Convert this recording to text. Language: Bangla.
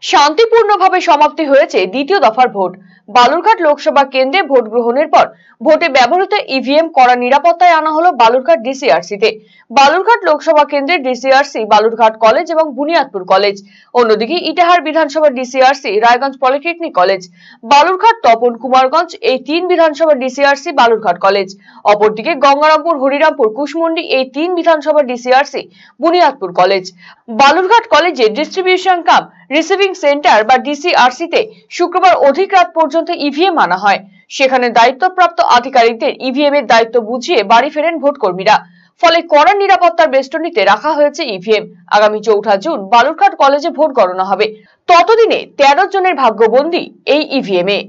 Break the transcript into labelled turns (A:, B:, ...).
A: শান্তিপূর্ণভাবে সমাপ্তি হয়েছে দ্বিতীয় দফার ভোট। বালুরঘাট লোকসভা কেন্দ্রে ভোট গ্রহণের পর ভোটে ব্যবহৃত ইভিএম কড়া নিরাপত্তায় আনা হলো বালুরঘাট ডিসিআরসিতে। বালুরঘাট লোকসভা কেন্দ্রের ডিসিআরসি বালুরঘাট কলেজ এবং বুনিয়াদপুর কলেজ, অন্যদিকে ইটাহার বিধানসভা DCRC Raiganj polytechnic college, Balurghat Tapan Kumarganj এই তিন বিধানসভা ডিসিআরসি বালুরঘাট কলেজ, অপরদিকে গঙ্গারামপুর হরিরামপুর কুশমন্ডি এই তিন বিধানসভা ডিসিআরসি বুনিয়াদপুর কলেজ। বালুরঘাট কলেজে ডিস্ট্রিবিউশন কাম রিসিভিং সেন্টার বা ডিসিআরসিতে শুক্রবার অধিক রাত পর্যন্ত ইভিএম আনা হয়। সেখানে দায়িত্বপ্রাপ্ত আধিকারিকদের ইভিএম এর দায়িত্ব বুঝিয়ে বাড়ি ফেরেন ভোটকর্মীরা। ফলে কড়া নিরাপত্তার বেষ্টনীতে রাখা হয়েছে ইভিএম। আগামী 4 জুন বালুরঘাট কলেজে ভোট গণনা হবে। ততদিনে 13 জনের ভাগ্যবন্দী এই ইভিএম এ।